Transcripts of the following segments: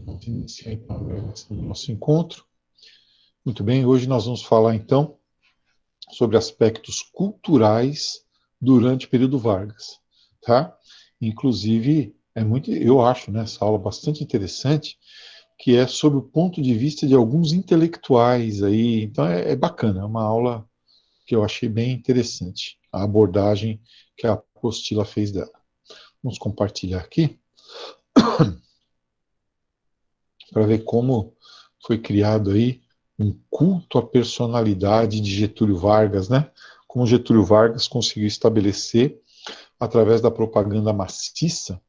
Vamos iniciar então a gravação do nosso encontro. Muito bem, hoje nós vamos falar então sobre aspectos culturais durante o período Vargas, tá? Inclusive, eu acho, né, essa aula bastante interessante, que é sobre o ponto de vista de alguns intelectuais aí, então é bacana, é uma aula que eu achei bem interessante, a abordagem que a apostila fez dela. Vamos compartilhar aqui para ver como foi criado aí um culto à personalidade de Getúlio Vargas, né? Como Getúlio Vargas conseguiu estabelecer, através da propaganda maciça,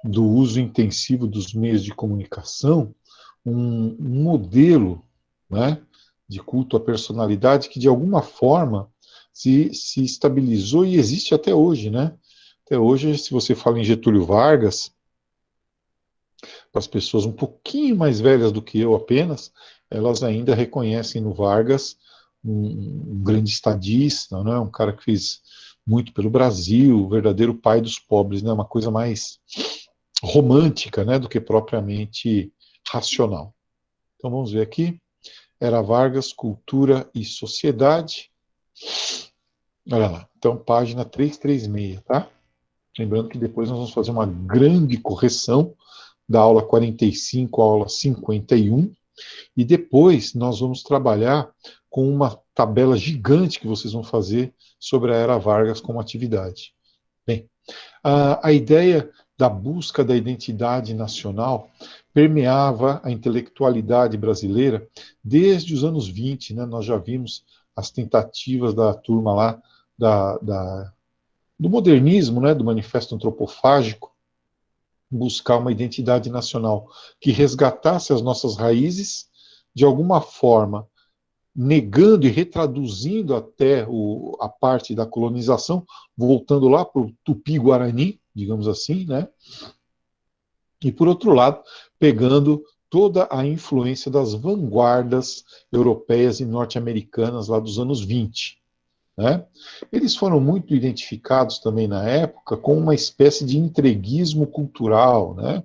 do uso intensivo dos meios de comunicação, um modelo, né, de culto à personalidade que, de alguma forma, se estabilizou e existe até hoje, né? Até hoje, se você fala em Getúlio Vargas, para as pessoas um pouquinho mais velhas do que eu apenas, elas ainda reconhecem no Vargas um grande estadista, né? Um cara que fez muito pelo Brasil, o verdadeiro pai dos pobres, né? Uma coisa mais romântica, né, do que propriamente racional. Então vamos ver aqui. Era Vargas, Cultura e Sociedade. Olha lá. Então, página 336, tá? Lembrando que depois nós vamos fazer uma grande correção da aula 45 à aula 51. E depois nós vamos trabalhar com uma tabela gigante que vocês vão fazer sobre a Era Vargas como atividade. Bem, a ideia da busca da identidade nacional permeava a intelectualidade brasileira desde os anos 20, né? Nós já vimos as tentativas da turma lá do modernismo, né? Do Manifesto Antropofágico, buscar uma identidade nacional que resgatasse as nossas raízes, de alguma forma, negando e retraduzindo até a parte da colonização, voltando lá para o Tupi-Guarani, digamos assim, né? E, por outro lado, pegando toda a influência das vanguardas europeias e norte-americanas lá dos anos 20. Né? Eles foram muito identificados também na época com uma espécie de entreguismo cultural, né?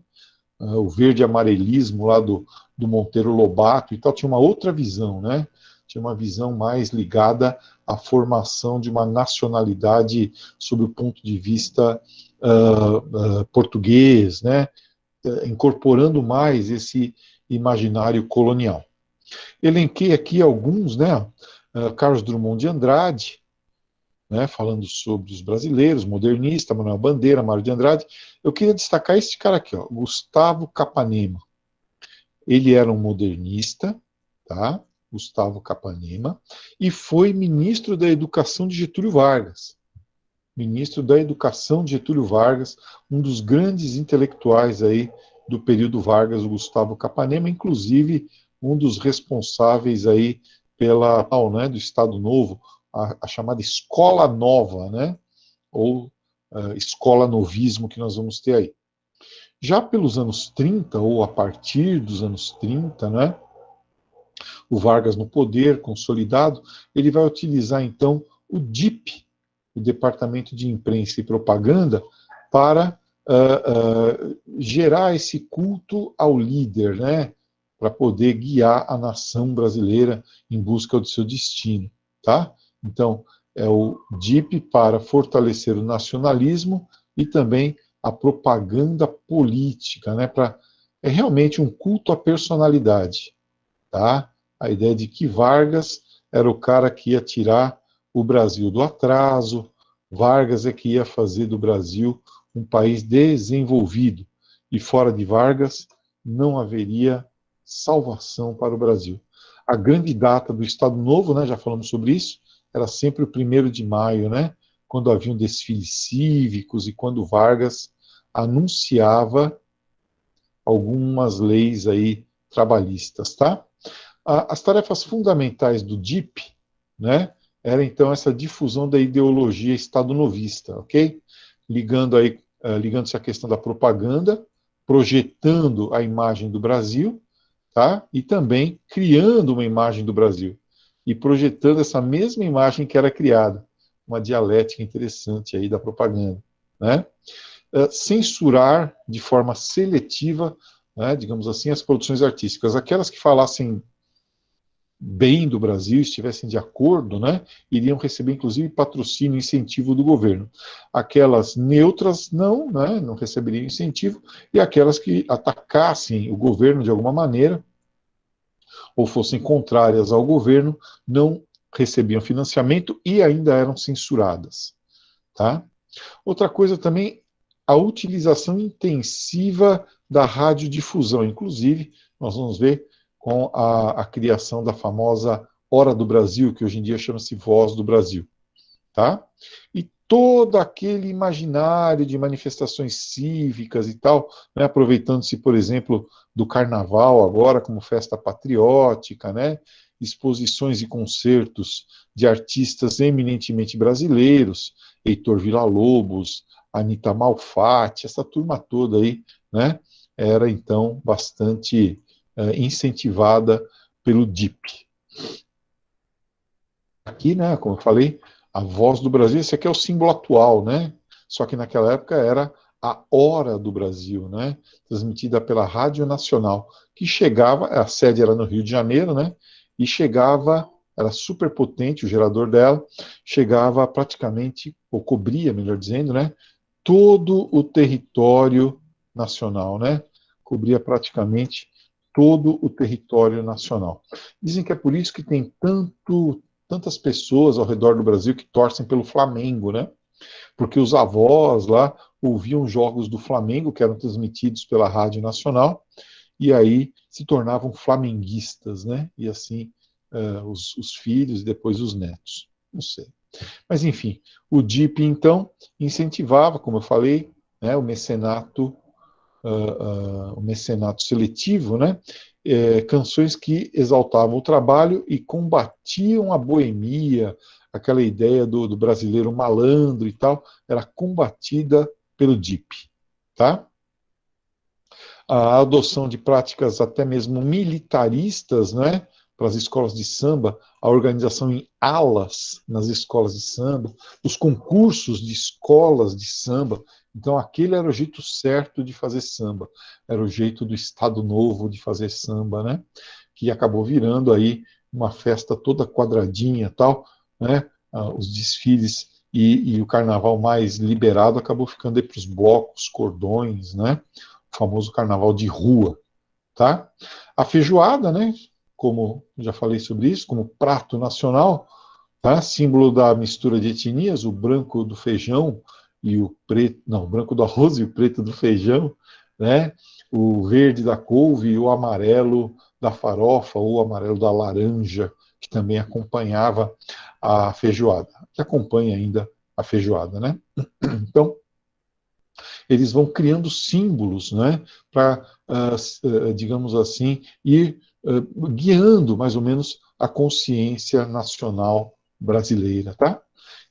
O verde amarelismo lá do Monteiro Lobato e tal, tinha uma outra visão, né? Tinha uma visão mais ligada à formação de uma nacionalidade sob o ponto de vista português, né? Incorporando mais esse imaginário colonial. Elenquei aqui alguns, né? Carlos Drummond de Andrade, né, falando sobre os brasileiros, modernista, Manuel Bandeira, Mário de Andrade. Eu queria destacar este cara aqui, ó, Gustavo Capanema. Ele era um modernista, tá? Gustavo Capanema, e foi ministro da Educação de Getúlio Vargas. Ministro da Educação de Getúlio Vargas, um dos grandes intelectuais aí do período Vargas, o Gustavo Capanema, inclusive um dos responsáveis aí pela, né, do Estado Novo, a chamada Escola Nova, né? Ou Escola Novismo que nós vamos ter aí. Já pelos anos 30, ou a partir dos anos 30, né, o Vargas no poder, consolidado, ele vai utilizar então o DIP, o Departamento de Imprensa e Propaganda, para gerar esse culto ao líder, né, para poder guiar a nação brasileira em busca do seu destino, tá? Então, é o DIP para fortalecer o nacionalismo e também a propaganda política, né, é realmente um culto à personalidade, tá? A ideia de que Vargas era o cara que ia tirar o Brasil do atraso, Vargas é que ia fazer do Brasil um país desenvolvido, e fora de Vargas não haveria salvação para o Brasil. A grande data do Estado Novo, né, já falamos sobre isso, era sempre o 1º de maio, né, quando haviam desfiles cívicos e quando Vargas anunciava algumas leis aí trabalhistas, tá? As tarefas fundamentais do DIP, né, era então essa difusão da ideologia estado-novista, ok? Ligando-se à questão da propaganda, projetando a imagem do Brasil, tá? E também criando uma imagem do Brasil e projetando essa mesma imagem que era criada, uma dialética interessante aí da propaganda, né? Censurar de forma seletiva né, digamos assim, as produções artísticas. Aquelas que falassem bem do Brasil, estivessem de acordo, né, iriam receber inclusive patrocínio e incentivo do governo. Aquelas neutras não, né, não receberiam incentivo, e aquelas que atacassem o governo de alguma maneira, ou fossem contrárias ao governo, não recebiam financiamento e ainda eram censuradas. Tá? Outra coisa também, a utilização intensiva da radiodifusão. Inclusive, nós vamos ver com a criação da famosa Hora do Brasil, que hoje em dia chama-se Voz do Brasil. Tá? E todo aquele imaginário de manifestações cívicas e tal, né, aproveitando-se, por exemplo, do carnaval agora como festa patriótica, né, exposições e concertos de artistas eminentemente brasileiros, Heitor Villa-Lobos, Anita Malfatti, essa turma toda aí, né, era então bastante incentivada pelo DIP. Aqui, né, como eu falei, a Voz do Brasil, esse aqui é o símbolo atual, né? Só que naquela época era a Hora do Brasil, né? Transmitida pela Rádio Nacional, que chegava, a sede era no Rio de Janeiro, né? E chegava, era super potente o gerador dela, chegava praticamente, ou cobria, melhor dizendo, né? Todo o território nacional, né? Cobria praticamente todo o território nacional. Dizem que é por isso que tem tantas pessoas ao redor do Brasil que torcem pelo Flamengo, né? Porque os avós lá ouviam jogos do Flamengo que eram transmitidos pela Rádio Nacional e aí se tornavam flamenguistas, né? E assim os filhos e depois os netos. Não sei. Mas enfim, o DIP então incentivava, como eu falei, né, o mecenato seletivo, né? Canções que exaltavam o trabalho e combatiam a boemia, aquela ideia do brasileiro malandro e tal, era combatida pelo DIP, tá? A adoção de práticas até mesmo militaristas, né, para as escolas de samba, a organização em alas nas escolas de samba, os concursos de escolas de samba. Então, aquele era o jeito certo de fazer samba, era o jeito do Estado Novo de fazer samba, né, que acabou virando aí uma festa toda quadradinha tal, né, os desfiles e o carnaval mais liberado acabou ficando aí para os blocos, cordões, né, o famoso carnaval de rua, tá? A feijoada, né? Como já falei sobre isso, como prato nacional, tá? Símbolo da mistura de etnias, o branco do feijão e o preto, não, o branco do arroz e o preto do feijão, né? O verde da couve e o amarelo da farofa ou o amarelo da laranja, que também acompanhava a feijoada, que acompanha ainda a feijoada, né? Então, eles vão criando símbolos, né, para, digamos assim, ir guiando mais ou menos a consciência nacional brasileira, tá?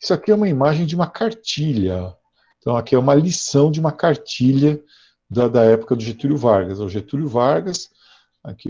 Isso aqui é uma imagem de uma cartilha. Então, aqui é uma lição de uma cartilha da época do Getúlio Vargas. O Getúlio Vargas, aqui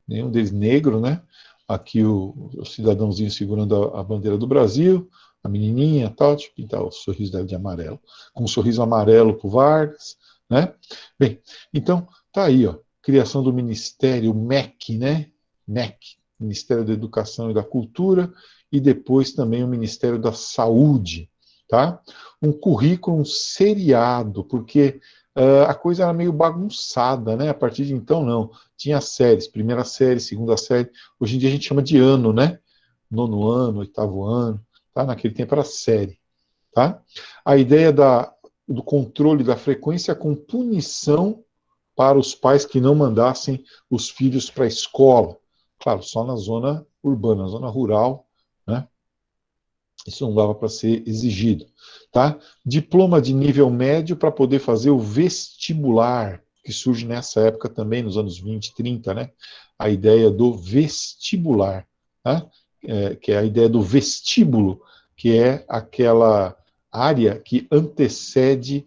nenhum deles negro, né? Aqui o cidadãozinho segurando a bandeira do Brasil, a menininha, tal, tipo, pintar o sorriso dela de amarelo, com um sorriso amarelo para o Vargas, né? Bem, então tá aí, ó, criação do Ministério MEC, né? MEC, Ministério da Educação e da Cultura, e depois também o Ministério da Saúde, tá? Um currículo seriado, porque a coisa era meio bagunçada, né? A partir de então, não. Tinha séries, primeira série, segunda série. Hoje em dia a gente chama de ano, né? Nono ano, oitavo ano, tá? Naquele tempo era série, tá? A ideia do controle da frequência com punição para os pais que não mandassem os filhos para a escola. Claro, só na zona urbana, na zona rural, né? Isso não dava para ser exigido, tá? Diploma de nível médio para poder fazer o vestibular, que surge nessa época também, nos anos 20, 30, né? A ideia do vestibular, tá? Que é a ideia do vestíbulo, que é aquela área que antecede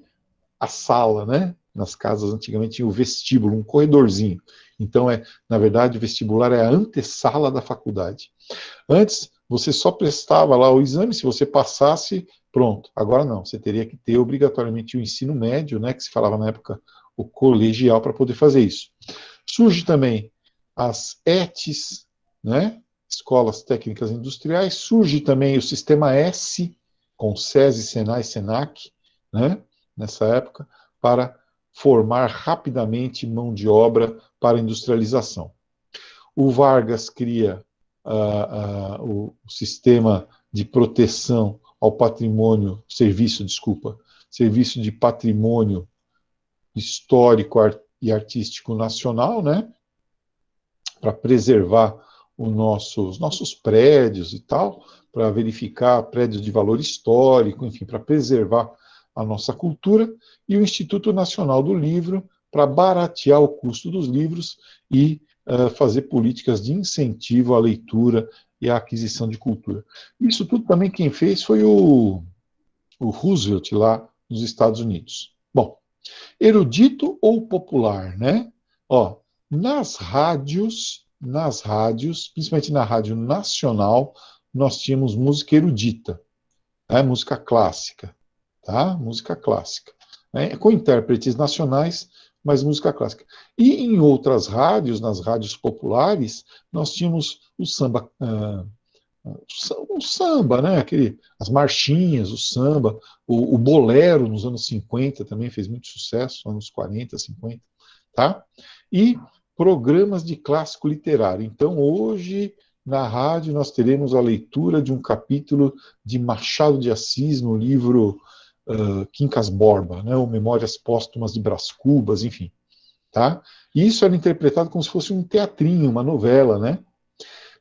a sala, né? Nas casas antigamente tinha o vestíbulo, um corredorzinho. Então, na verdade, o vestibular é a antessala da faculdade. Antes, você só prestava lá o exame, se você passasse, pronto. Agora não, você teria que ter obrigatoriamente o ensino médio, né, que se falava na época o colegial para poder fazer isso. Surge também as ETs, né? Escolas Técnicas Industriais, surge também o Sistema S, com SESI, Senai, Senac, né? Nessa época, para formar rapidamente mão de obra para a industrialização. O Vargas cria o sistema de proteção ao patrimônio, serviço de patrimônio histórico e artístico nacional, né? Para preservar os nossos prédios e tal, para verificar prédios de valor histórico, enfim, para preservar a nossa cultura, e o Instituto Nacional do Livro, para baratear o custo dos livros e fazer políticas de incentivo à leitura e à aquisição de cultura. Isso tudo também quem fez foi o Roosevelt, lá nos Estados Unidos. Bom, erudito ou popular, né? Ó, nas rádios, principalmente na Rádio Nacional, nós tínhamos música erudita, né? Música clássica, tá? Música clássica, né? Com intérpretes nacionais, mas música clássica. E em outras rádios, nas rádios populares, nós tínhamos o samba, né? As marchinhas, o samba, o bolero nos anos 50 também fez muito sucesso, anos 40, 50, tá? E programas de clássico literário. Então, hoje, na rádio, nós teremos a leitura de um capítulo de Machado de Assis no livro Quincas Borba, né? Ou Memórias Póstumas de Brás Cubas, enfim, tá? E isso era interpretado como se fosse um teatrinho, uma novela, né?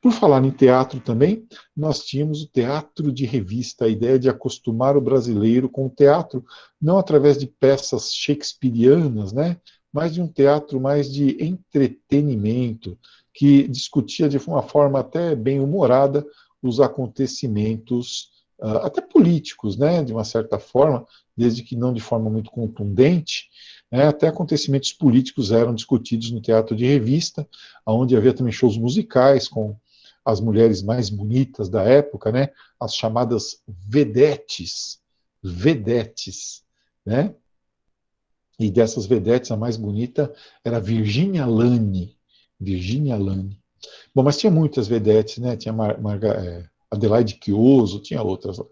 Por falar em teatro também, nós tínhamos o teatro de revista, a ideia de acostumar o brasileiro com o teatro, não através de peças shakespearianas, né, mas de um teatro mais de entretenimento, que discutia de uma forma até bem humorada os acontecimentos, até políticos, né, de uma certa forma, desde que não de forma muito contundente, né, até acontecimentos políticos eram discutidos no teatro de revista, onde havia também shows musicais com as mulheres mais bonitas da época, né? As chamadas vedetes, né? E dessas vedetes, a mais bonita era Virginia Lane. Virginia Lane. Bom, mas tinha muitas vedetes, né? Tinha Adelaide Quioso, tinha outras lá,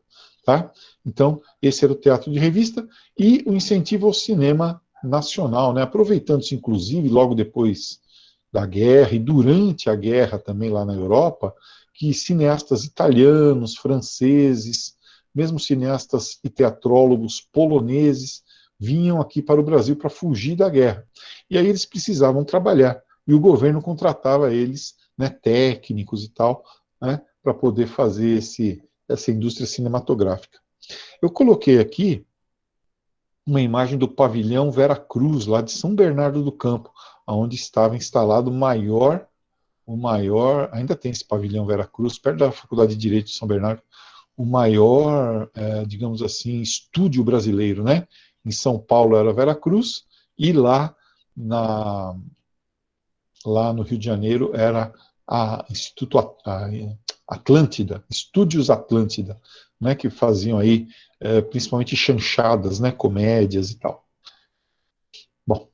tá? Então, esse era o teatro de revista e o incentivo ao cinema nacional, né? Aproveitando-se, inclusive, logo depois da guerra e durante a guerra também lá na Europa, que cineastas italianos, franceses, mesmo cineastas e teatrólogos poloneses vinham aqui para o Brasil para fugir da guerra. E aí eles precisavam trabalhar e o governo contratava eles, né, técnicos e tal, né, para poder fazer essa indústria cinematográfica. Eu coloquei aqui uma imagem do pavilhão Vera Cruz, lá de São Bernardo do Campo, onde estava instalado o maior, ainda tem esse pavilhão Vera Cruz, perto da Faculdade de Direito de São Bernardo, o maior, digamos assim, estúdio brasileiro, né? Em São Paulo era Vera Cruz, e lá no Rio de Janeiro era a Instituto Atlântida, Estúdios Atlântida, né? Que faziam aí, principalmente chanchadas, né? Comédias e tal. Bom,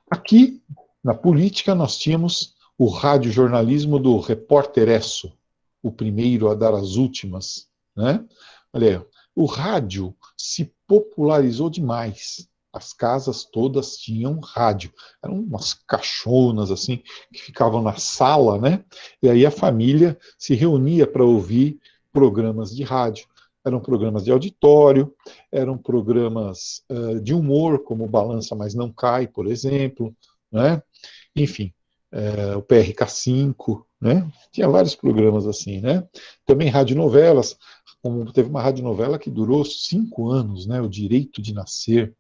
aqui, na política, nós tínhamos o radiojornalismo do Repórter Esso, o primeiro a dar as últimas, né? Olha aí, o rádio se popularizou demais. As casas todas tinham rádio. Eram umas caixonas, assim, que ficavam na sala, né? E aí a família se reunia para ouvir programas de rádio. Eram programas de auditório, eram programas de humor, como Balança Mas Não Cai, por exemplo, né? Enfim, o PRK5, né? Tinha vários programas assim, né? Também radionovelas, como teve uma radionovela que durou 5 anos, né? O Direito de Nascer.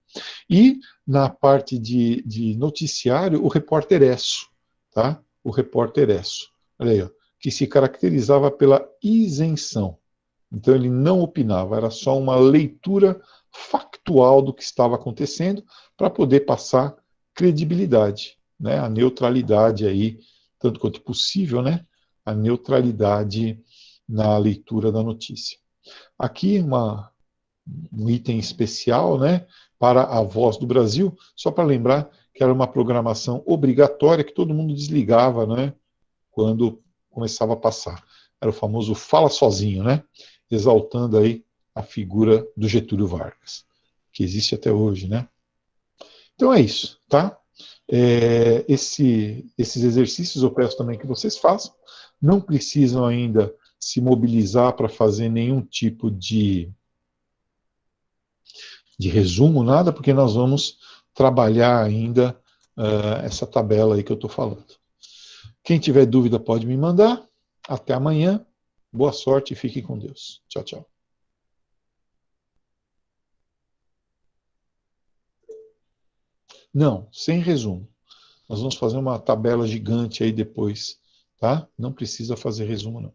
E na parte de noticiário, o Repórter Esso, tá? O Repórter Esso, olha aí, ó, que se caracterizava pela isenção. Então ele não opinava, era só uma leitura factual do que estava acontecendo para poder passar credibilidade, né? A neutralidade aí, tanto quanto possível, né? A neutralidade na leitura da notícia. Aqui um item especial, né? Para a Voz do Brasil, só para lembrar que era uma programação obrigatória que todo mundo desligava, né, quando começava a passar. Era o famoso fala sozinho, né, exaltando aí a figura do Getúlio Vargas, que existe até hoje, né. Então é isso, tá? Esses exercícios eu peço também que vocês façam. Não precisam ainda se mobilizar para fazer nenhum tipo de resumo, nada, porque nós vamos trabalhar ainda essa tabela aí que eu estou falando. Quem tiver dúvida pode me mandar. Até amanhã. Boa sorte e fique com Deus. Tchau, tchau. Não, sem resumo. Nós vamos fazer uma tabela gigante aí depois, tá? Não precisa fazer resumo, não.